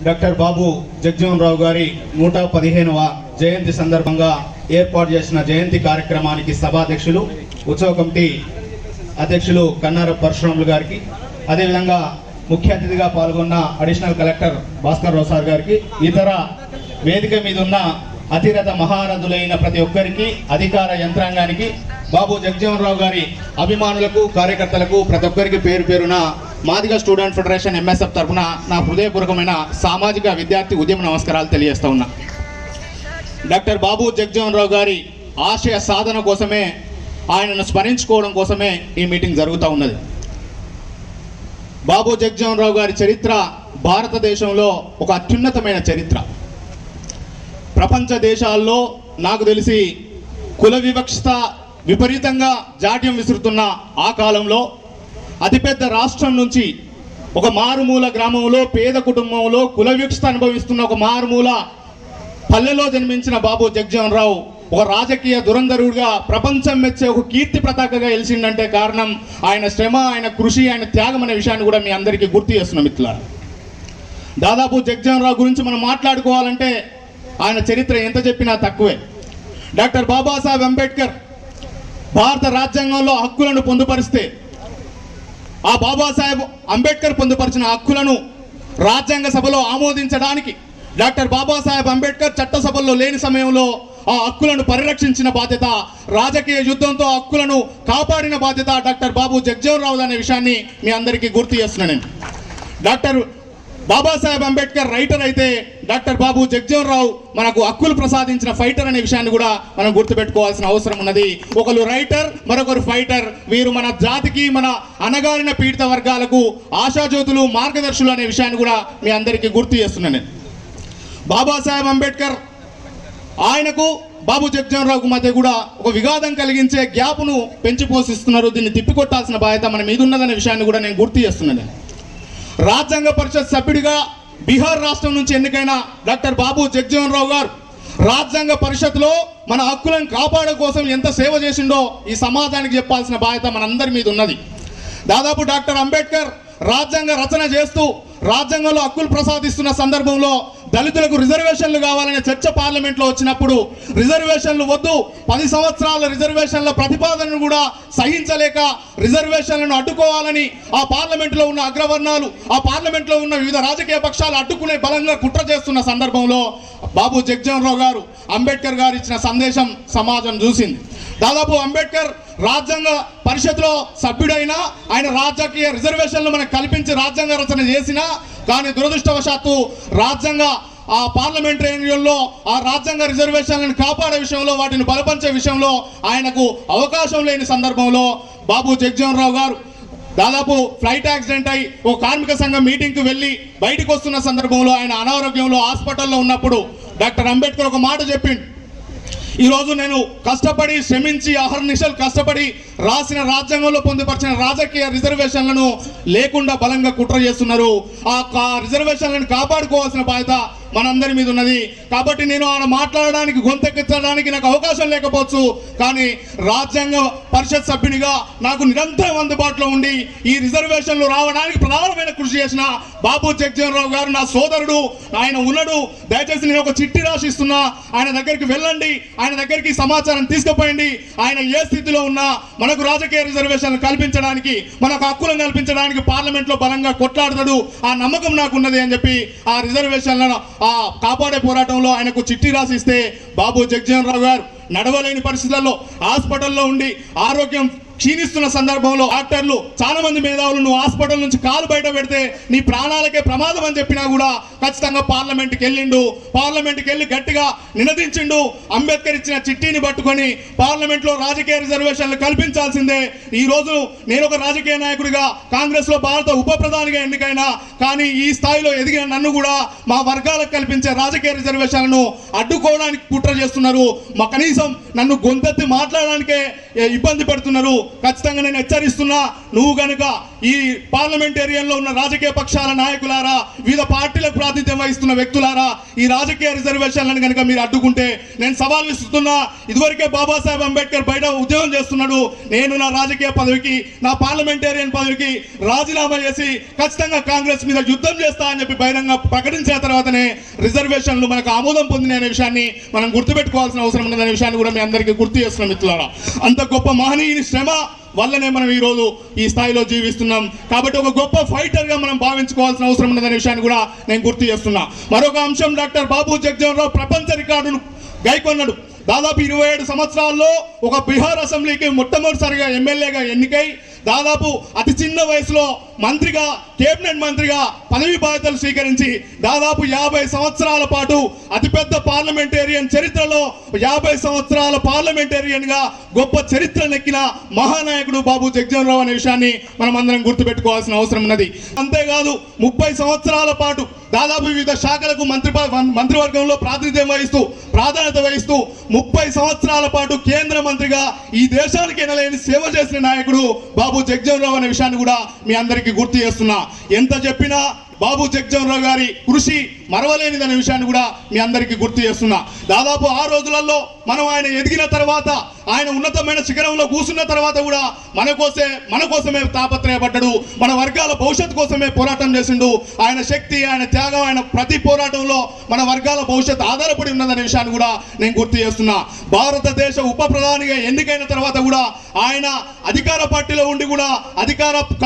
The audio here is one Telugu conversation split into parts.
డాక్టర్ బాబు జగజ్జీవన్ రావు గారి 115వ జయంతి సందర్భంగా ఏర్పాటు చేసిన జయంతి కార్యక్రమానికి సభాధ్యక్షులు ఉత్సవ కమిటీ అధ్యక్షులు కన్నార పరశురాములు గారికి, అదేవిధంగా ముఖ్య అతిథిగా పాల్గొన్న additional collector Bhaskar Rao sir గారికి, ఇతర వేదిక మీద ఉన్న అతిరథ మహారథులైన ప్రతి ఒక్కరికి, అధికార యంత్రాంగానికి, బాబు జగజ్జీవన్ రావు గారి అభిమానులకు, కార్యకర్తలకు ప్రతి ఒక్కరికి పేరు పేరున మాదిగ స్టూడెంట్ ఫెడరేషన్ ఎంఎస్ఎఫ్ తరఫున నా హృదయపూర్వకమైన సామాజిక విద్యార్థి ఉద్యమ నమస్కారాలు తెలియజేస్తా ఉన్నా. డాక్టర్ బాబు జగజ్జీవన్ రావు గారి ఆశయ సాధన కోసమే, ఆయనను స్మరించుకోవడం కోసమే ఈ మీటింగ్ జరుగుతూ ఉన్నది. బాబు జగజ్జీవన్ రావు గారి చరిత్ర భారతదేశంలో ఒక అత్యున్నతమైన చరిత్ర. ప్రపంచ దేశాల్లో నాకు తెలిసి కుల వివక్షత విపరీతంగా జాడ్యం విసురుతున్న ఆ కాలంలో అతిపెద్ద రాష్ట్రం నుంచి ఒక మారుమూల గ్రామంలో, పేద కుటుంబంలో కుల వివక్షత అనుభవిస్తున్న ఒక మారుమూల పల్లెలో జన్మించిన బాబు జగజ్జీవన్ రావు ఒక రాజకీయ దురంధరుడిగా ప్రపంచం మెచ్చే ఒక కీర్తి పతాకగా వెలిసిందంటే కారణం ఆయన శ్రమ, ఆయన కృషి, ఆయన త్యాగం అనే విషయాన్ని కూడా మీ అందరికీ గుర్తు చేస్తున్నాం మిత్రులారా. దాదాపు జగజ్జీవన్ రావు గురించి మనం మాట్లాడుకోవాలంటే ఆయన చరిత్ర ఎంత చెప్పినా తక్కువే. డాక్టర్ బాబాసాహెబ్ అంబేద్కర్ భారత రాజ్యాంగంలో హక్కులను పొందుపరిస్తే, ఆ బాబాసాహెబ్ అంబేద్కర్ పొందుపరిచిన హక్కులను రాజ్యాంగ సభలో ఆమోదించడానికి డాక్టర్ బాబాసాహెబ్ అంబేద్కర్ చట్టసభల్లో లేని సమయంలో ఆ హక్కులను పరిరక్షించిన బాధ్యత, రాజకీయ యుద్ధంతో హక్కులను కాపాడిన బాధ్యత డాక్టర్ బాబు జగజ్జీవన్ రావు అనే విషయాన్ని మీ అందరికీ గుర్తు చేస్తున్నాను నేను. డాక్టర్ బాబాసాహెబ్ అంబేద్కర్ రైటర్ అయితే, డాక్టర్ బాబు జగజ్జీవన్ రావు మనకు హక్కులు ప్రసాదించిన ఫైటర్ అనే విషయాన్ని కూడా మనం గుర్తుపెట్టుకోవాల్సిన అవసరం ఉన్నది. ఒకరు రైటర్, మరొకరు ఫైటర్. వీరు మన జాతికి, మన అణగారిన పీడిత వర్గాలకు ఆశాజ్యోతులు, మార్గదర్శులు అనే విషయాన్ని కూడా మీ అందరికీ గుర్తు చేస్తున్నాను నేను. బాబాసాహెబ్ అంబేద్కర్ ఆయనకు బాబు జగజ్జీవన్ రావుకు మధ్య కూడా ఒక విఘాతం కలిగించే గ్యాప్ను పెంచి పోషిస్తున్నారు. దీన్ని తిప్పికొట్టాల్సిన బాధ్యత మన మీద ఉన్నదనే విషయాన్ని కూడా నేను గుర్తు చేస్తున్నాను. రాజ్యాంగ పరిషత్ సభ్యుడిగా బీహార్ రాష్ట్రం నుంచి ఎన్నికైన డాక్టర్ బాబు జగజ్జీవన్ రావు గారు రాజ్యాంగ పరిషత్లో మన హక్కులను కాపాడడం కోసం ఎంత సేవ చేసిండో ఈ సమాజానికి చెప్పాల్సిన బాధ్యత మనందరి మీద ఉన్నది. దాదాపు డాక్టర్ అంబేద్కర్ రాజ్యాంగ రచన చేస్తూ రాజ్యాంగంలో హక్కులు ప్రసాదిస్తున్న సందర్భంలో దళితులకు రిజర్వేషన్లు కావాలనే చర్చ పార్లమెంట్లో వచ్చినప్పుడు రిజర్వేషన్లు వద్దు, 10 సంవత్సరాల రిజర్వేషన్ల ప్రతిపాదనను కూడా సహించలేక రిజర్వేషన్లను అడ్డుకోవాలని ఆ పార్లమెంట్లో ఉన్న అగ్రవర్ణాలు, ఆ పార్లమెంట్లో ఉన్న వివిధ రాజకీయ పక్షాలు అడ్డుకునే బలంగా కుట్ర చేస్తున్న సందర్భంలో బాబు జగజ్జీవన్ రావు గారు, అంబేద్కర్ గారు ఇచ్చిన సందేశం సమాజం చూసింది. దాదాపు అంబేద్కర్ రాజ్యాంగ పరిషత్లో సభ్యుడైనా, ఆయన రాజకీయ రిజర్వేషన్లు మనకు కల్పించి రాజ్యాంగ రచన చేసినా, కానీ దురదృష్టవశాత్తు రాజ్యాంగ ఆ పార్లమెంటేరియన్లో ఆ రాజ్యాంగ రిజర్వేషన్లను కాపాడే విషయంలో, వాటిని బలపరిచే విషయంలో ఆయనకు అవకాశం లేని సందర్భంలో బాబు జగజ్జీవన్ రావు గారు దాదాపు ఫ్లైట్ యాక్సిడెంట్ అయి ఓ కార్మిక సంఘం మీటింగ్కి వెళ్ళి బయటకు వస్తున్న సందర్భంలో ఆయన అనారోగ్యంలో హాస్పిటల్లో ఉన్నప్పుడు డాక్టర్ అంబేద్కర్ ఒక మాట చెప్పిండు. ఈరోజు నేను కష్టపడి, శ్రమించి, అహర్నిశలు కష్టపడి రాసిన రాజ్యాంగంలో పొందుపరిచిన రాజకీయ రిజర్వేషన్లను లేకుండా బలంగా కుట్ర చేస్తున్నారు. ఆ రిజర్వేషన్లను కాపాడుకోవాల్సిన బాధ్యత మనందరి మీద ఉన్నది. కాబట్టి నేను ఆయన మాట్లాడడానికి, గొంతెక్కించడానికి నాకు అవకాశం లేకపోవచ్చు, కానీ రాజ్యాంగ పరిషత్ సభ్యునిగా నాకు నిరంతరం అందుబాటులో ఉండి ఈ రిజర్వేషన్లు రావడానికి ప్రధానమైన కృషి చేసిన బాబు జగజ్జీవన్ రావు గారు నా సోదరుడు. ఆయన ఉన్నాడు. దయచేసి నేను ఒక చిట్టి రాసిస్తున్నా, ఆయన దగ్గరికి వెళ్ళండి, ఆయన దగ్గరికి సమాచారం తీసుకుపోయండి. ఆయన ఏ స్థితిలో ఉన్నా మనకు రాజకీయ రిజర్వేషన్లు కల్పించడానికి, మనకు హక్కులను కల్పించడానికి పార్లమెంట్లో బలంగా కొట్లాడతాడు. ఆ నమ్మకం నాకు ఉన్నది అని చెప్పి ఆ రిజర్వేషన్లను ఆ కాపాడే పోరాటంలో ఆయనకు చిట్టి రాసిస్తే, బాబు జగజ్జీవన్ రావు గారు నడవలేని పరిస్థితుల్లో హాస్పిటల్లో ఉండి ఆరోగ్యం క్షీణిస్తున్న సందర్భంలో డాక్టర్లు, చాలా మంది మేధావులు, నువ్వు హాస్పిటల్ నుంచి కాలు బయట పెడితే నీ ప్రాణాలకే ప్రమాదం అని చెప్పినా కూడా ఖచ్చితంగా పార్లమెంట్కి వెళ్ళిండు. పార్లమెంట్కి వెళ్ళి గట్టిగా నినదించిండు. అంబేద్కర్ ఇచ్చిన చిట్టిని పట్టుకొని పార్లమెంట్లో రాజకీయ రిజర్వేషన్లు కల్పించాల్సిందే. ఈ రోజు నేను ఒక రాజకీయ నాయకుడిగా కాంగ్రెస్లో భారత ఉప ప్రధానిగా ఎన్నికైనా, కానీ ఈ స్థాయిలో ఎదిగిన నన్ను కూడా మా వర్గాలకు కల్పించే రాజకీయ రిజర్వేషన్లను అడ్డుకోవడానికి కుట్ర చేస్తున్నారు. మా కనీసం నన్ను గొంతెత్తి మాట్లాడడానికే ఇబ్బంది పెడుతున్నారు. ఖచ్చితంగా నేను హెచ్చరిస్తున్నా, నువ్వు గనుక ఈ పార్లమెంటేరియన్లో ఉన్న రాజకీయ పక్షాల నాయకులారా, వివిధ పార్టీలకు ప్రాతినిధ్యం ప్రాతినిధ్యం వహిస్తున్న వ్యక్తులారా, ఈ రాజకీయ రిజర్వేషన్లను కనుక మీరు అడ్డుకుంటే నేను సవాల్ విస్తున్నా. ఇదివరకే బాబాసాహెబ్ అంబేద్కర్ బయట ఉద్యోగం చేస్తున్నాడు. నేను నా రాజకీయ పదవికి, నా పార్లమెంటేరియన్ పదవికి రాజీనామా చేసి ఖచ్చితంగా కాంగ్రెస్ మీద యుద్ధం చేస్తా అని చెప్పి బహిరంగ ప్రకటించిన తర్వాతనే రిజర్వేషన్లు మనకు ఆమోదం పొందిన అనే విషయాన్ని మనం గుర్తుపెట్టుకోవాల్సిన అవసరం ఉన్నదనే విషయాన్ని కూడా మీ అందరికీ గుర్తు చేస్తున్నాం మిత్రులారా. అంత గొప్ప మహనీయుని శ్రమ వల్లనే మనం ఈరోజు ఈ స్థాయిలో జీవిస్తున్నాం. కాబట్టి ఒక గొప్ప ఫైటర్గా మనం భావించుకోవాల్సిన అవసరం ఉన్నదనే విషయాన్ని కూడా నేను గుర్తు చేస్తున్నా. మరొక అంశం, డాక్టర్ బాబు జగ్జీవన్రావు ప్రపంచ రికార్డును గైకొన్నాడు. దాదాపు 27 సంవత్సరాల్లో ఒక బీహార్ అసెంబ్లీకి మొట్టమొదటిసారిగా ఎమ్మెల్యేగా ఎన్నికై దాదాపు అతి చిన్న వయసులో మంత్రిగా, కేబినెట్ మంత్రిగా పదవి బాధ్యతలు స్వీకరించి దాదాపు 50 సంవత్సరాల పాటు అతిపెద్ద పార్లమెంటేరియన్ చరిత్రలో 50 సంవత్సరాల పార్లమెంటేరియన్ గా గొప్ప చరిత్ర నెక్కిన మహానాయకుడు బాబు జగ్జీవన్రావు అనే విషయాన్ని మనం అందరం గుర్తుపెట్టుకోవాల్సిన అవసరం ఉన్నది. అంతేకాదు 30 సంవత్సరాల పాటు దాదాపు వివిధ శాఖలకు మంత్రివర్గంలో ప్రాతినిధ్యం వహిస్తూ, ప్రాధాన్యత వహిస్తూ 30 సంవత్సరాల పాటు కేంద్ర మంత్రిగా ఈ దేశానికి ఎనలేని సేవ చేసిన నాయకుడు బాబు జగ్జీవన్రావు అనే విషయాన్ని కూడా మీ అందరికీ గుర్తు చేస్తున్నా. ఎంత చెప్పినా బాబు జగ్జీవన్రావు గారి కృషి మరవలేనిదనే విషయాన్ని కూడా మీ అందరికీ గుర్తు చేస్తున్నా. దాదాపు ఆ రోజులలో మనం ఆయన ఎదిగిన తర్వాత, ఆయన ఉన్నతమైన శిఖరంలో కూర్చున్న తర్వాత కూడా మన కోసమే తాపత్రయపడ్డాడు, మన వర్గాల భవిష్యత్తు కోసమే పోరాటం చేసిండు. ఆయన శక్తి, ఆయన త్యాగం, ఆయన ప్రతి పోరాటంలో మన వర్గాల భవిష్యత్తు ఆధారపడి ఉన్నదనే విషయాన్ని కూడా నేను గుర్తు చేస్తున్నా. భారతదేశ ఉప ప్రధానిగా ఎన్నికైన తర్వాత కూడా ఆయన అధికార పార్టీలో ఉండి కూడా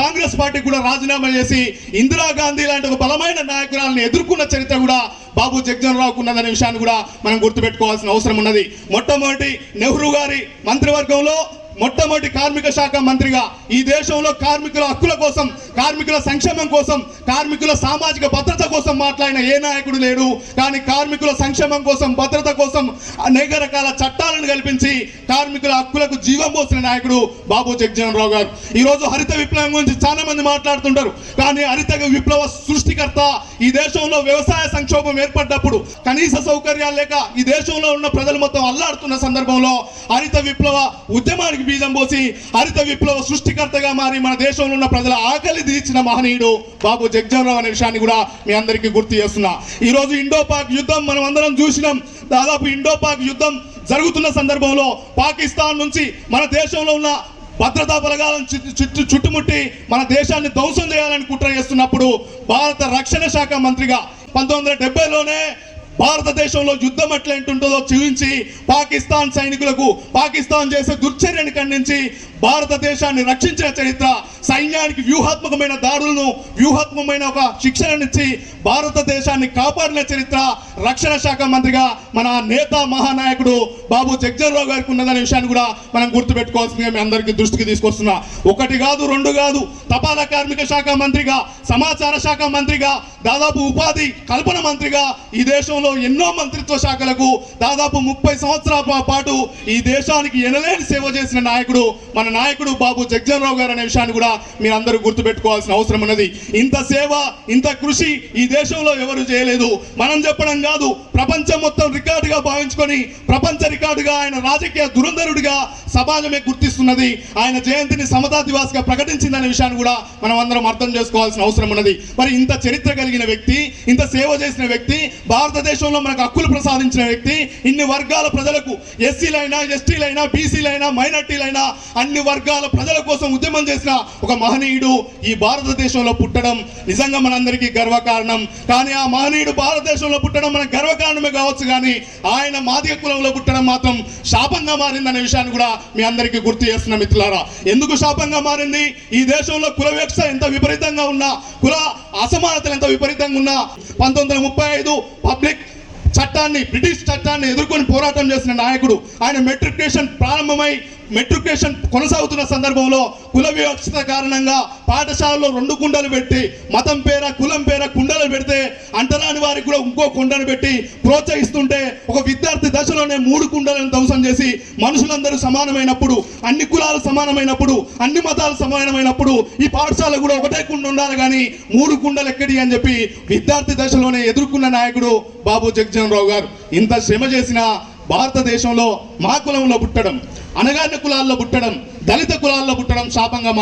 కాంగ్రెస్ పార్టీ కూడా రాజీనామా చేసి ఇందిరాగాంధీ లాంటి ఒక బలమైన నాయకురాలను ఎదుర్కొన్న చరిత్ర కూడా బాబు జగ్జీవన్రావుకు ఉన్నదనే విషయాన్ని కూడా మనం గుర్తుపెట్టుకోవాల్సిన అవసరం ఉన్నది. మొట్టమొదటి నెహ్రూ గారి మంత్రివర్గంలో మొట్టమొదటి కార్మిక శాఖ మంత్రిగా ఈ దేశంలో కార్మికుల హక్కుల కోసం, కార్మికుల సంక్షేమం కోసం, కార్మికుల సామాజిక భద్రత కోసం మాట్లాడిన ఏ నాయకుడు లేడు. కానీ కార్మికుల సంక్షేమం కోసం, భద్రత కోసం అనేక రకాల చట్టాలను కల్పించి కార్మికుల హక్కులకు జీవం పోసిన నాయకుడు బాబు జగ్జీవన్రావు గారు. ఈరోజు హరిత విప్లవం గురించి చాలా మంది మాట్లాడుతుంటారు. కానీ హరిత విప్లవ సృష్టికర్త, ఈ దేశంలో వ్యవసాయ సంక్షోభం ఏర్పడ్డప్పుడు కనీస సౌకర్యాలు లేక ఈ దేశంలో ఉన్న ప్రజలు మొత్తం అల్లాడుతున్న సందర్భంలో హరిత విప్లవ ఉద్యమానికి బీజం పోసి హరిత విప్లవ సృష్టికర్తగా మారి మన దేశంలో ఉన్న ప్రజల ఆకలి తీర్చిన మహనీయుడు బాబు జగ్జీవన్రావు అనే విషయాన్ని కూడా మీ అందరికీ గుర్తు చేస్తున్నా. ఈ రోజు ఇండో పాక్ యుద్ధం మనం అందరం చూసినాం. దాదాపు ఇండో పాక్ యుద్ధం జరుగుతున్న సందర్భంలో పాకిస్తాన్ నుంచి మన దేశంలో ఉన్న భద్రతా బలగాలను చుట్టుముట్టి మన దేశాన్ని ధ్వంసం చేయాలని కుట్ర చేస్తున్నప్పుడు భారత రక్షణ శాఖ మంత్రిగా 1970లోనే భారతదేశంలో యుద్ధం ఎట్లంటుంటుందో చూపించి పాకిస్తాన్ సైనికులకు పాకిస్తాన్ చేసే దుర్చర్యను ఖండించి భారతదేశాన్ని రక్షించిన చరిత్ర, సైన్యానికి వ్యూహాత్మకమైన దాడులను, వ్యూహాత్మకమైన ఒక శిక్షణనిచ్చి భారతదేశాన్ని కాపాడిన చరిత్ర రక్షణ శాఖ మంత్రిగా మన నేత మహానాయకుడు బాబు జగ్జీవన్రావు గారికి ఉన్నదనే విషయాన్ని కూడా మనం గుర్తుపెట్టుకోవాల్సిందిగా మీ అందరికీ దృష్టికి తీసుకొస్తున్నా. ఒకటి కాదు, రెండు కాదు, తపాలా కార్మిక శాఖ మంత్రిగా, సమాచార శాఖ మంత్రిగా, దాదాపు ఉపాధి కల్పన మంత్రిగా ఈ దేశంలో ఎన్నో మంత్రిత్వ శాఖలకు దాదాపు 30 సంవత్సరాల పాటు ఈ దేశానికి ఎనలేని సేవ చేసిన నాయకుడు మన నాయకుడు బాబు జగ్జీవన్రావు గారు అనే విషయాన్ని కూడా మీరు అందరూ గుర్తుపెట్టుకోవాల్సిన అవసరం ఉన్నది. ఇంత సేవ, ఇంత కృషి ఈ దేశంలో ఎవరు చేయలేదు. మనం చెప్పడం కాదు, ప్రపంచం మొత్తం రికార్డుగా భావించుకొని ప్రపంచ రికార్డుగా ఆయన రాజకీయ దురంధరుడిగా సమాజమే గుర్తిస్తున్నది. ఆయన జయంతిని సమతా దివాస్ గా ప్రకటించిందనే విషయాన్ని కూడా మనం అందరం అర్థం చేసుకోవాల్సిన అవసరం ఉన్నది. మరి ఇంత చరిత్ర కలిగిన వ్యక్తి, ఇంత సేవ చేసిన వ్యక్తి, భారతదేశంలో మనకు హక్కులు ప్రసాదించిన వ్యక్తి, ఇన్ని వర్గాల ప్రజలకు, ఎస్సీలైనా, ఎస్టీలైనా, బీసీలైనా, మైనార్టీలైనా అన్ని వర్గాల ప్రజల కోసం ఉద్యమం చేసిన ఒక మహనీయుడు ఈ భారతదేశంలో పుట్టడం నిజంగా మనందరికీ గర్వకారణం. కానీ ఆ మహనీయుడు భారతదేశంలో పుట్టడం మనకు గర్వకారణమే కావచ్చు, కానీ ఆయన మాదిగ కులంలో పుట్టడం మాత్రం శాపంగా మారిందనే విషయాన్ని కూడా మీ అందరికీ గుర్తు చేస్తున్న మిత్రులారా. ఎందుకు శాపంగా మారింది? ఈ దేశంలో కుల వివక్ష ఎంత విపరీతంగా ఉన్నా, కుల అసమానతలు ఎంత విపరీతంగా ఉన్నా 1935 పబ్లిక్ చట్టాన్ని, బ్రిటిష్ చట్టాన్ని ఎదుర్కొని పోరాటం చేసిన నాయకుడు. ఆయన మెట్రికులేషన్ ప్రారంభమై మెట్రికులేషన్ కొనసాగుతున్న సందర్భంలో కుల వివక్షత కారణంగా పాఠశాలలో 2 కుండలు పెట్టి, మతం పేర, కులం పేర కుండలు పెడితే అంటరాని వారికి కూడా ఇంకో కుండను పెట్టి ప్రోత్సహిస్తుంటే ఒక విద్యార్థి దశలోనే 3 కుండలను ధ్వంసం చేసి మనుషులందరూ సమానమైనప్పుడు, అన్ని కులాలు సమానమైనప్పుడు, అన్ని మతాలు సమానమైనప్పుడు ఈ పాఠశాల కూడా ఒకటే కుండ ఉండాలి కానీ 3 కుండలు ఎక్కడి అని చెప్పి విద్యార్థి దశలోనే ఎదుర్కొన్న నాయకుడు బాబు జగ్జీవన్రావు గారు. ఇంత శ్రమ చేసిన భారతదేశంలో మా కులంలో పుట్టడం, అనగారిన కులాల్లో పుట్టడం, దళిత కులాల్లో పుట్టడం శాపంగా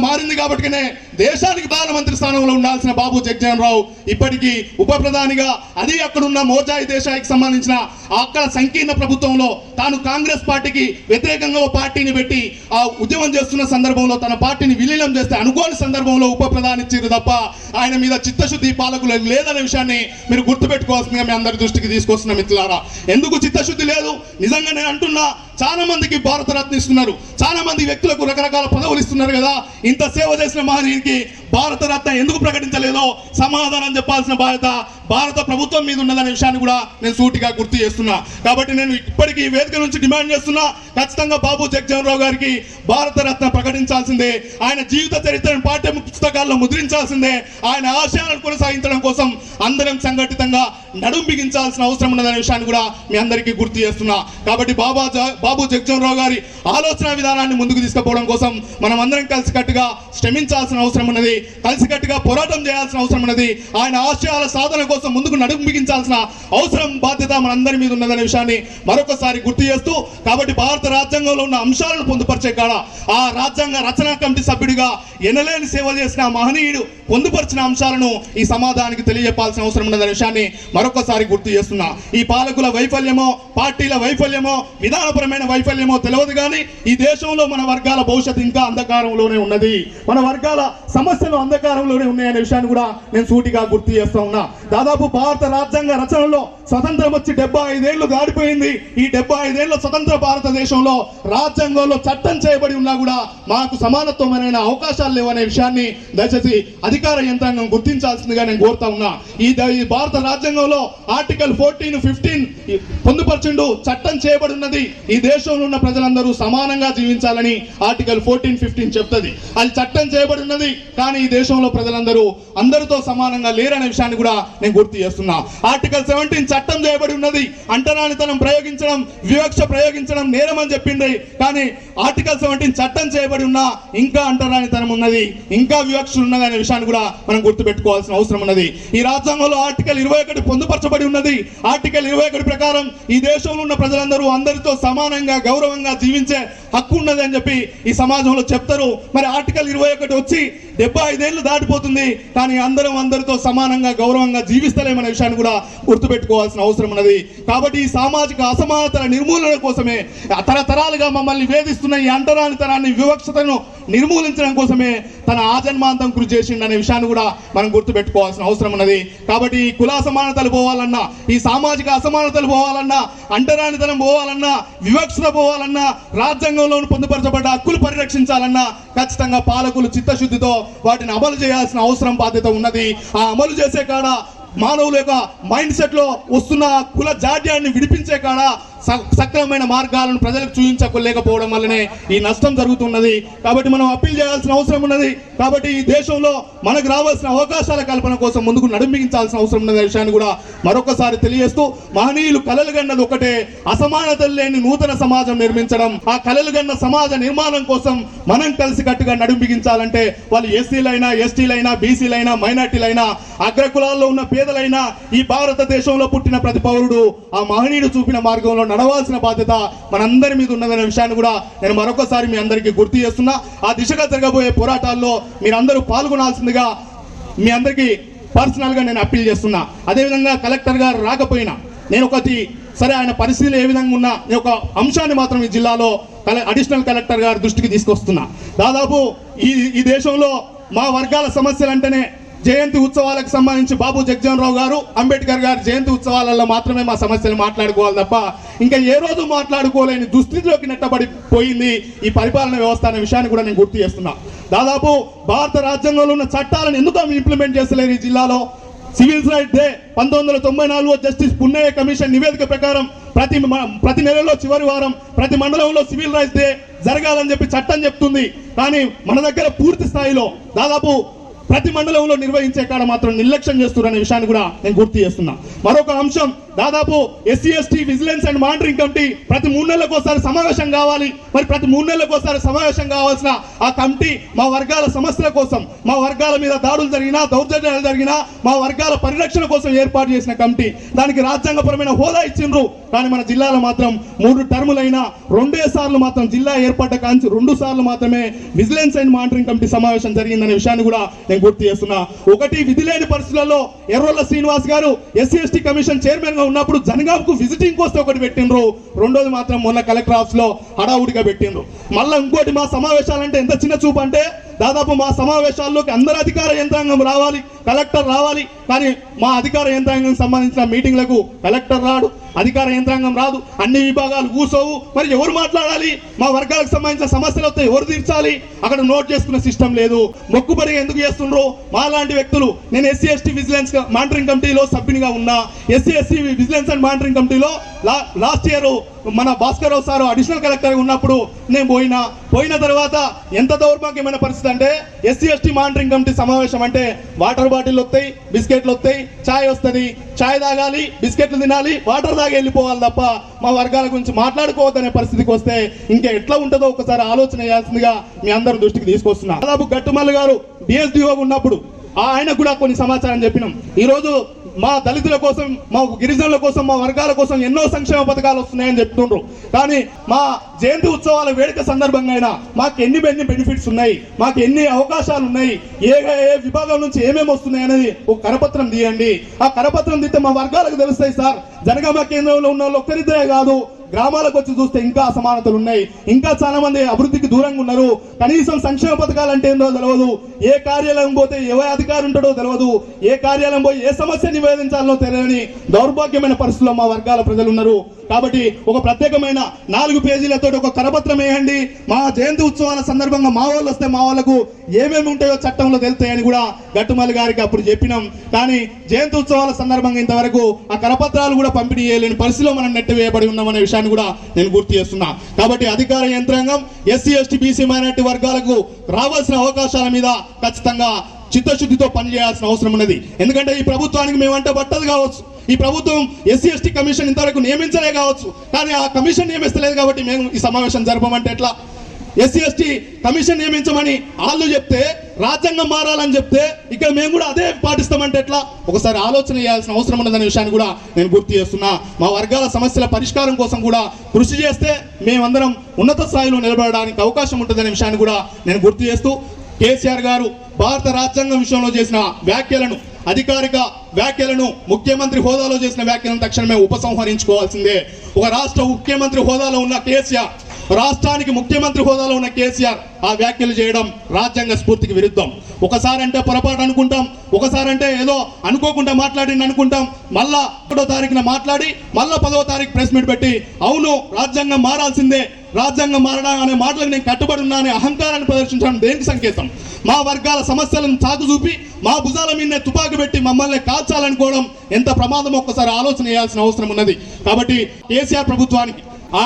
మారింది కాబట్టినే దేశానికి ప్రధానమంత్రి స్థానంలో ఉండాల్సిన బాబు జగజ్జీవన్ రావు ఇప్పటికీ ఉప ప్రధానిగా, అది అక్కడున్న మోజాయి దేశాయికి సంబంధించిన అక్కడ సంకీర్ణ ప్రభుత్వంలో తాను కాంగ్రెస్ పార్టీకి వ్యతిరేకంగా ఓ పార్టీని పెట్టి ఆ ఉద్యమం చేస్తున్న సందర్భంలో తన పార్టీని విలీనం చేస్తే అనుకోని సందర్భంలో ఉప ప్రధాని ఇచ్చారు తప్ప ఆయన మీద చిత్తశుద్ధి పాలకులకు లేదనే విషయాన్ని మీరు గుర్తుపెట్టుకోవాల్సిందిగా మీ అందరి దృష్టికి తీసుకొస్తున్న మిత్రులారా. ఎందుకు చిత్తశుద్ధి లేదు? నిజంగా నేను అంటున్నా, చాలా మందికి భారతరత్న ఇస్తున్నారు, చాలా మంది వ్యక్తులకు రకరకాల పదవులు ఇస్తున్నారు కదా. ఇంత సేవ చేసిన మహనీయునికి భారతరత్న ఎందుకు ప్రకటించలేదో సమాధానం చెప్పాల్సిన బాధ్యత భారత ప్రభుత్వం మీద ఉన్నదనే విషయాన్ని కూడా నేను సూటిగా గుర్తు చేస్తున్నా. కాబట్టి నేను ఇప్పటికీ ఈ వేదిక నుంచి డిమాండ్ చేస్తున్నా, ఖచ్చితంగా బాబు జగజ్జీవన్ రావు గారికి భారతరత్న ప్రకటించాల్సిందే. ఆయన జీవిత చరిత్రను పాఠ్య పుస్తకాల్లో ముద్రించాల్సిందే. ఆయన ఆశయాలను కొనసాగించడం కోసం అందరం సంఘటితంగా నడుం బిగించాల్సిన అవసరం ఉన్నదనే విషయాన్ని కూడా మీ అందరికీ గుర్తు చేస్తున్నా. కాబట్టి బాబు జగజ్జీవన్ రావు గారి ఆలోచన విధానాన్ని ముందుకు తీసుకుపోవడం కోసం మనం అందరం కలిసికట్టుగా శ్రమించాల్సిన అవసరం ఉన్నది, కలిసికట్టుగా పోరాటం చేయాల్సిన అవసరం ఉన్నది. ఆయన ఆశయాల సాధన కోసం ముందుకు నడుము బిగించాల్సిన అవసరం, బాధ్యత మనందరి మీద ఉన్నదనే విషయాన్ని మరొకసారి గుర్తు చేస్తూ, కాబట్టి భారత రాజ్యాంగంలో ఉన్న అంశాలను పొందుపరిచే కాడ ఆ రాజ్యాంగ రచనా కమిటీ సభ్యుడిగా ఎనలేని సేవ చేసిన మహనీయుడు పొందుపరిచిన అంశాలను ఈ సమాజానికి తెలియజెప్పాల్సిన అవసరం ఉన్నదనే విషయాన్ని మరొకసారి గుర్తు చేస్తున్నా. ఈ పాలకుల వైఫల్యమో, పార్టీల వైఫల్యమో, విధానపరమైన వైఫల్యమో తెలియదు కానీ ఈ దేశంలో మన వర్గాల భవిష్యత్తు ఇంకా అంధకారంలోనే ఉన్నది, మన వర్గాల సమస్యలు అంధకారంలోనే ఉన్నాయనే విషయాన్ని కూడా నేను సూటిగా గుర్తు చేస్తా ఉన్నా. దాదాపు భారత రాజ్యాంగ రచనలో స్వతంత్రం వచ్చి 75 ఏళ్లు దాటిపోయింది. ఈ 75 ఏళ్ల స్వతంత్ర భారతదేశంలో రాజ్యాంగంలో చట్టం చేయబడి ఉన్నా కూడా మాకు సమానత్వమైన అవకాశాలు లేవనే విషయాన్ని దయచేసి అధికార యంత్రాంగం గుర్తించాల్సిందిగా నేను కోరుతా ఉన్నా. ఈ భారత రాజ్యాంగంలో ఆర్టికల్ 14, 15 పొందుపరచుండు, చట్టం చేయబడి ఉన్నది. ఈ దేశంలో ఉన్న ప్రజలందరూ సమానంగా జీవించాలని ఆర్టికల్ 14, 15 చెప్తుంది. అది చట్టం చేయబడి ఉన్నది, కానీ ఈ దేశంలో ప్రజలందరూ అందరితో సమానంగా లేరనే విషయాన్ని కూడా నేను గుర్తు చేస్తున్నా. ఆర్టికల్ 17 చట్టం చేయబడి ఉన్నది, అంటరానితనం ప్రయోగించడం, వివక్ష ప్రయోగించడం నేరం అని చెప్పింది. కానీ ఆర్టికల్ 17 చట్టం చేయబడి ఉన్నా ఇంకా అంటరానితనం ఉన్నది, ఇంకా వివక్ష ఉన్నది అనే విషయాన్ని కూడా మనం గుర్తుపెట్టుకోవాల్సిన అవసరం ఉన్నది. ఈ రాజ్యాంగంలో ఆర్టికల్ 21 పొందుపరచబడి ఉన్నది. ఆర్టికల్ 21 ప్రకారం ఈ దేశంలో ఉన్న ప్రజలందరూ అందరితో సమానంగా గౌరవంగా జీవించే హక్కు ఉన్నది అని చెప్పి ఈ సమాజంలో చెప్తారు. మరి ఆర్టికల్ 21 వచ్చి 75 ఏళ్లు దాటిపోతుంది, కానీ అందరితో సమానంగా గౌరవంగా జీవిస్తలేమనే విషయాన్ని కూడా గుర్తుపెట్టుకోవాల్సిన అవసరం ఉన్నది. కాబట్టి ఈ సామాజిక అసమానతల నిర్మూలన కోసమే, తరతరాలుగా మమ్మల్ని వేధిస్తున్న ఈ అంటరానితనాన్ని, వివక్షతను నిర్మూలించడం కోసమే తన ఆజన్మాంతం కృషి చేసిండనే విషయాన్ని కూడా మనం గుర్తుపెట్టుకోవాల్సిన అవసరం ఉన్నది. కాబట్టి ఈ కుల అసమానతలు పోవాలన్నా, ఈ సామాజిక అసమానతలు పోవాలన్నా, అంటరానితనం పోవాలన్నా, వివక్షత పోవాలన్నా, రాజ్యాంగంలో పొందుపరచబడ్డ హక్కులు పరిరక్షించాలన్నా ఖచ్చితంగా పాలకులు చిత్తశుద్ధితో వాటిని అమలు చేయాల్సిన అవసరం, బాధ్యత ఉన్నది. ఆ అమలు చేసే కాడ మానవుల యొక్క మైండ్ సెట్ లో వస్తున్న కుల జాడ్యాన్ని విడిపించే కాడ సక్రమమైన మార్గాలను ప్రజలకు చూపించలేకపోవడం వల్లనే ఈ నష్టం జరుగుతున్నది. కాబట్టి మనం అప్పీల్ చేయాల్సిన అవసరం ఉన్నది. కాబట్టి ఈ దేశంలో మనకు రావాల్సిన అవకాశాల కల్పన కోసం ముందుకు నడుంబించాల్సిన అవసరం ఉన్నది విషయాన్ని కూడా మరొకసారి తెలియజేస్తూ, మహనీయులు కలలు గన్నది ఒకటే, అసమానతలు లేని నూతన సమాజం నిర్మించడం. ఆ కలలు గన్న సమాజ నిర్మాణం కోసం మనం కలిసికట్టుగా నడుంబిగించాలంటే వాళ్ళు ఎస్సీలైనా, ఎస్టీలైనా, బీసీలైనా, మైనార్టీలైనా, అగ్రకులాల్లో ఉన్న పేదలైనా, ఈ భారతదేశంలో పుట్టిన ప్రతి పౌరుడు ఆ మహనీయుడు చూపిన మార్గంలో నడవాల్సిన బాధ్యత మనందరి మీద ఉన్నదనే విషయాన్ని కూడా నేను మరొకసారి మీ అందరికీ గుర్తు చేస్తున్నా. ఆ దిశగా జరగబోయే పోరాటాల్లో మీరందరూ పాల్గొనాల్సిందిగా మీ అందరికీ పర్సనల్ గా నేను అప్పీల్ చేస్తున్నా. అదేవిధంగా కలెక్టర్ గారు రాకపోయినా నేను సరే ఆయన పరిస్థితులు ఏ విధంగా ఉన్నా నేను ఒక అంశాన్ని మాత్రం ఈ జిల్లాలో అడిషనల్ కలెక్టర్ గారి దృష్టికి తీసుకొస్తున్నా. దాదాపు ఈ దేశంలో మా వర్గాల సమస్యలు అంటేనే జయంతి ఉత్సవాలకు సంబంధించి బాబు జగజ్జీవన్ రావు గారు, అంబేద్కర్ గారు జయంతి ఉత్సవాలలో మాత్రమే మా సమస్యలు మాట్లాడుకోవాలి తప్ప ఇంకా ఏ రోజు మాట్లాడుకోలేని దుస్థితిలోకి నెట్టబడిపోయింది ఈ పరిపాలన వ్యవస్థ అనే విషయాన్ని కూడా నేను గుర్తు చేస్తున్నా. దాదాపు భారత రాజ్యాంగంలో ఉన్న చట్టాలను ఎందుకు ఇంప్లిమెంట్ చేస్తలేరు ఈ జిల్లాలో? Civils right day 1994 justice Punnaiah commission నివేదిక ప్రకారం ప్రతి నెలలో చివరి వారం ప్రతి మండలంలో సివిల్ రైట్స్ డే జరగాలని చెప్పి చట్టం చెప్తుంది. కానీ మన దగ్గర పూర్తి స్థాయిలో దాదాపు ప్రతి మండలంలో నిర్వహించే కాడ మాత్రం నిర్లక్ష్యం చేస్తున్నారనే విషయాన్ని కూడా నేను గుర్తు చేస్తున్నా. మరొక అంశం, దాదాపు SC ST vigilance and monitoring committee ప్రతి 3 నెలలకు ఒకసారి సమావేశం కావాలి. మరి ప్రతి 3 నెలలకు ఒకసారి సమావేశం కావాల్సిన ఆ కమిటీ మా వర్గాల సమస్యల కోసం, మా వర్గాల మీద దాడులు జరిగినా, దౌర్జన్యాలు జరిగినా, మా వర్గాల పరిరక్షణ కోసం ఏర్పాటు చేసిన కమిటీ. దానికి రాజ్యాంగపరమైన హోదా ఇచ్చిండ్రు. కానీ మన జిల్లాలో మాత్రం 3 టర్ములైనా 2 సార్లు మాత్రం జిల్లా ఏర్పడ్డ కాంచి 2 సార్లు మాత్రమే విజిలెన్స్ అండ్ మానిటరింగ్ కమిటీ సమావేశం జరిగిందనే విషయాన్ని కూడా నేను గుర్తు చేస్తున్నా. ఒకటి, విధి లేని పరిస్థితులలో ఎర్రోళ్ల శ్రీనివాస్ గారు ఎస్సీ ఎస్టీ కమిషన్ చైర్మన్ గా ఉన్నప్పుడు జనగాంకు విజిటింగ్ వస్తే ఒకటి పెట్టిండ్రు. రెండోది మాత్రం మొన్న కలెక్టర్ ఆఫీస్ లో హడావుడిగా పెట్టిండ్రు. మళ్ళీ ఇంకోటి, మా సమావేశాలంటే ఎంత చిన్న చూపు అంటే దాదాపు మా సమావేశాల్లోకి అందరు అధికార యంత్రాంగం రావాలి, కలెక్టర్ రావాలి. కానీ మా అధికార యంత్రాంగం సంబంధించిన మీటింగ్లకు కలెక్టర్ రాడు, అధికార యంత్రాంగం రాదు, అన్ని విభాగాలు కూసోవు. మరి ఎవరు మాట్లాడాలి? మా వర్గాలకు సంబంధించిన సమస్యలు వస్తే ఎవరు తీర్చాలి? అక్కడ నోట్ చేసుకునే సిస్టమ్ లేదు. మొక్కుబడి ఎందుకు చేస్తుండ్రో మా లాంటి వ్యక్తులు, నేను ఎస్సీ ఎస్టీ విజిలెన్స్ మానిటరింగ్ కమిటీలో సభ్యునిగా ఉన్నా. SC ST vigilance and monitoring కమిటీలో లాస్ట్ ఇయర్ మన Bhaskar Rao sir additional collector ఉన్నప్పుడు నేను పోయిన తర్వాత ఎంత దౌర్భాగ్యమైన పరిస్థితి అంటే, ఎస్సీ ఎస్టీ మానిటరింగ్ కమిటీ సమావేశం అంటే వాటర్ బాటిల్ వస్తాయి, బిస్కెట్లు వస్తాయి, ఛాయ్ వస్తుంది, ఛాయ్ తాగాలి, బిస్కెట్లు తినాలి, వాటర్ తాగి వెళ్ళిపోవాలి తప్ప మా వర్గాల గురించి మాట్లాడుకోవద్దనే పరిస్థితికి వస్తే ఇంకా ఎట్లా ఉంటుందో ఒకసారి ఆలోచన చేయాల్సిందిగా మీ అందరి దృష్టికి తీసుకొస్తున్నా. దాదాపు గట్టుమల్లి గారు డిఎస్డిఓ ఉన్నప్పుడు ఆయన కూడా కొన్ని సమాచారం చెప్పినాం. ఈరోజు మా దళితుల కోసం, మా గిరిజనుల కోసం, మా వర్గాల కోసం ఎన్నో సంక్షేమ పథకాలు వస్తున్నాయని చెప్తుండ్రు. కానీ మా జయంతి ఉత్సవాల వేడుక సందర్భంగా అయినా మాకు ఎన్ని బెనిఫిట్స్ ఉన్నాయి, మాకు ఎన్ని అవకాశాలు ఉన్నాయి, ఏ విభాగం నుంచి ఏమేమి వస్తున్నాయి అనేది ఒక కరపత్రం తీయండి. ఆ కరపత్రం తీస్తే మా వర్గాలకు తెలుస్తాయి సార్. జనగామ కేంద్రంలో ఉన్న వాళ్ళు ఒక్కరిద్దరే కాదు, గ్రామాలకు వచ్చి చూస్తే ఇంకా అసమానతలు ఉన్నాయి. ఇంకా చాలా మంది అభివృద్ధికి దూరంగా ఉన్నారు. కనీసం సంక్షేమ పథకాలు అంటే ఏందో తెలియదు, ఏ కార్యాలయం పోతే ఏ అధికారి ఉంటాడో తెలియదు, ఏ కార్యాలయం పోయి ఏ సమస్య నివేదించాలనో తెలియని దౌర్భాగ్యమైన పరిస్థితుల్లో మా వర్గాల ప్రజలు ఉన్నారు. కాబట్టి ఒక ప్రత్యేకమైన 4 పేజీలతో ఒక కరపత్రం వేయండి. మా జయంతి ఉత్సవాల సందర్భంగా మా వాళ్ళు వస్తే మా వాళ్ళకు ఏమేమి ఉంటాయో చట్టంలో తెలుస్తాయని కూడా గట్టుమల్లి గారికి అప్పుడు చెప్పినాం. కానీ జయంతి ఉత్సవాల సందర్భంగా ఇంతవరకు ఆ కరపత్రాలు కూడా పంపిణీ చేయలేని పరిస్థితిలో మనం నెట్టివేయబడి ఉన్నామనే విషయాన్ని కూడా నేను గుర్తు చేస్తున్నా. కాబట్టి అధికార యంత్రాంగం ఎస్సీ ఎస్టీ బీసీ మైనారిటీ వర్గాలకు రావాల్సిన అవకాశాల మీద ఖచ్చితంగా చిత్తశుద్ధితో పనిచేయాల్సిన అవసరం ఉన్నది. ఎందుకంటే ఈ ప్రభుత్వానికి మేమంటే పట్టదు కావచ్చు, ఈ ప్రభుత్వం ఎస్సీ ఎస్టీ కమిషన్ ఇంతవరకు నియమించలే కావచ్చు, కానీ ఆ కమిషన్ నియమిస్తలేదు కాబట్టి మేము ఈ సమావేశం జరపమంటే ఎట్లా? ఎస్సీ ఎస్టీ కమిషన్ నియమించమని వాళ్ళు చెప్తే, రాజ్యాంగం మారాలని చెప్తే ఇక్కడ మేము కూడా అదే పాటిస్తామంటే ఎట్లా? ఒకసారి ఆలోచన చేయాల్సిన అవసరం ఉన్నదనే విషయాన్ని కూడా నేను గుర్తు చేస్తున్నా. మా వర్గాల సమస్యల పరిష్కారం కోసం కూడా కృషి చేస్తే మేమందరం ఉన్నత స్థాయిలో నిలబడడానికి అవకాశం ఉంటుందనే విషయాన్ని కూడా నేను గుర్తు చేస్తూ, కేసీఆర్ గారు భారత రాజ్యాంగం విషయంలో చేసిన వ్యాఖ్యలను, అధికారిక వ్యాఖ్యలను, ముఖ్యమంత్రి హోదాలో చేసిన వ్యాఖ్యలను తక్షణమే ఉపసంహరించుకోవాల్సిందే. ఒక రాష్ట్ర ముఖ్యమంత్రి హోదాలో ఉన్న కేసీఆర్, రాష్ట్రానికి ముఖ్యమంత్రి హోదాలో ఉన్న కేసీఆర్ ఆ వ్యాఖ్యలు చేయడం రాజ్యాంగ స్ఫూర్తికి విరుద్ధం. ఒకసారి అంటే పొరపాటు అనుకుంటాం, ఒకసారి అంటే ఏదో అనుకోకుండా మాట్లాడింది అనుకుంటాం, మళ్ళా 1వ తారీఖున మాట్లాడి మళ్ళా 10వ తారీఖు ప్రెస్ మీట్ పెట్టి అవును రాజ్యాంగం మారాల్సిందే, రాజ్యాంగం మారడం అనే మాటలకు నేను కట్టుబడి ఉన్నా అనే అహంకారాన్ని ప్రదర్శించడం దేనికి సంకేతం? మా వర్గాల సమస్యలను చాకు చూపి మా భుజాల మీదనే తుపాకి పెట్టి మమ్మల్ని కాల్చాలనుకోవడం ఎంత ప్రమాదం ఒక్కసారి ఆలోచన చేయాల్సిన అవసరం ఉన్నది. కాబట్టి కేసీఆర్ ప్రభుత్వానికి ఆ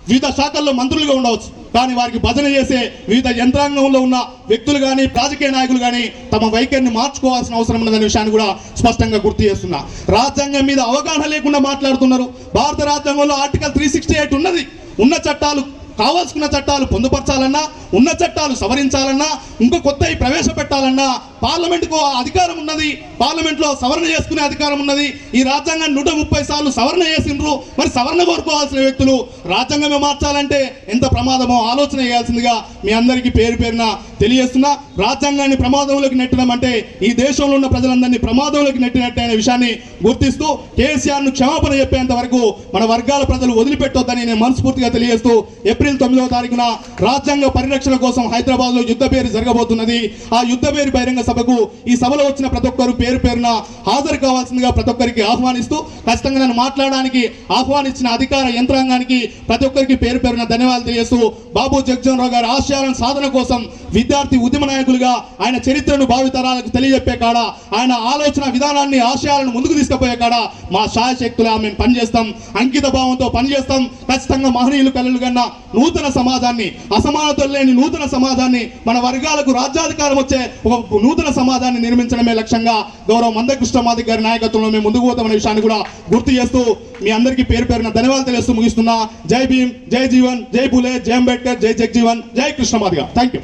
వివిధ శాఖల్లో మంత్రులుగా ఉండవచ్చు, కానీ వారికి భజన చేసే వివిధ యంత్రాంగంలో ఉన్న వ్యక్తులు కానీ, రాజకీయ నాయకులు కానీ తమ వైఖరిని మార్చుకోవాల్సిన అవసరం ఉన్నదనే విషయాన్ని కూడా స్పష్టంగా గుర్తు చేస్తున్నా. రాజ్యాంగం మీద అవగాహన లేకుండా మాట్లాడుతున్నారు. భారత రాజ్యాంగంలో ఆర్టికల్ 368 ఉన్నది. ఉన్న చట్టాలు, కావాల్సిన చట్టాలు పొందుపరచాలన్నా, ఉన్న చట్టాలు సవరించాలన్నా, ఇంకో కొత్తవి ప్రవేశపెట్టాలన్నా పార్లమెంటుకు అధికారం ఉన్నది, పార్లమెంట్లో సవరణ చేసుకునే అధికారం ఉన్నది. ఈ రాజ్యాంగాన్ని 130 సార్లు సవరణ చేసిండ్రు. మరి సవరణ కోరుకోవాల్సిన వ్యక్తులు రాజ్యాంగమే మార్చాలంటే ఎంత ప్రమాదమో ఆలోచన చేయాల్సిందిగా మీ అందరికీ పేరు పేరున తెలియజేస్తున్నా. రాజ్యాంగాన్ని ప్రమాదంలోకి నెట్టడం అంటే ఈ దేశంలో ఉన్న ప్రజలందరినీ ప్రమాదంలోకి నెట్టినట్టే అనే విషయాన్ని గుర్తిస్తూ కేసీఆర్ను క్షమాపణ చెప్పేంత వరకు మన వర్గాల ప్రజలు వదిలిపెట్టొద్దని నేను మనస్ఫూర్తిగా తెలియజేస్తూ, ఏప్రిల్ 9వ తారీఖున రాజ్యాంగ పరిరక్షణ కోసం హైదరాబాద్ లో యుద్ధ పేరు జరగబోతున్నది. ఆ యుద్ధ పేరు బహిరంగ సభకు ఈ సభలో వచ్చిన ప్రతి ఒక్కరు పేరు పేరున హాజరు కావాల్సిందిగా ప్రతి ఒక్కరికి ఆహ్వానిస్తూ, ఖచ్చితంగా నన్ను మాట్లాడడానికి ఆహ్వానించిన అధికార యంత్రాంగానికి ప్రతి ఒక్కరికి పేరు పేరున ధన్యవాదాలు తెలియజేస్తూ, బాబు జగజ్జీవన్ రావు గారి ఆశయాలను సాధన కోసం విద్యార్థి ఉద్యమ నాయకులుగా ఆయన చరిత్రను భావితరాలకు తెలియజెప్పే కాడ, ఆయన ఆలోచన విధానాన్ని, ఆశయాలను ముందుకు తీసుకుపోయే కాడ మా శాయశక్తులా మేము పనిచేస్తాం, అంకిత భావంతో పనిచేస్తాం. ఖచ్చితంగా మహనీయులు కలలు కన్నా నూతన సమాజాన్ని, అసమానతలు లేని నూతన సమాజాన్ని, మన వర్గాలకు రాజ్యాధికారం వచ్చే ఒక నూతన నూతన సమాజాన్ని నిర్మించడమే లక్ష్యంగా గౌరవ మందకృష్ణ మాదిగ గారి నాయకత్వంలో మేము ముందుకు పోతామనే విషయాన్ని కూడా గుర్తు చేస్తూ మీ అందరికీ పేరు పేరున ధన్యవాదాలు తెలియజేస్తూ ముగిస్తున్నా. జై భీమ్, జై జీవన్, జై పూలే, జై అంబేద్కర్, జై జగజీవన్, జై కృష్ణ మాదిగ. Thank you.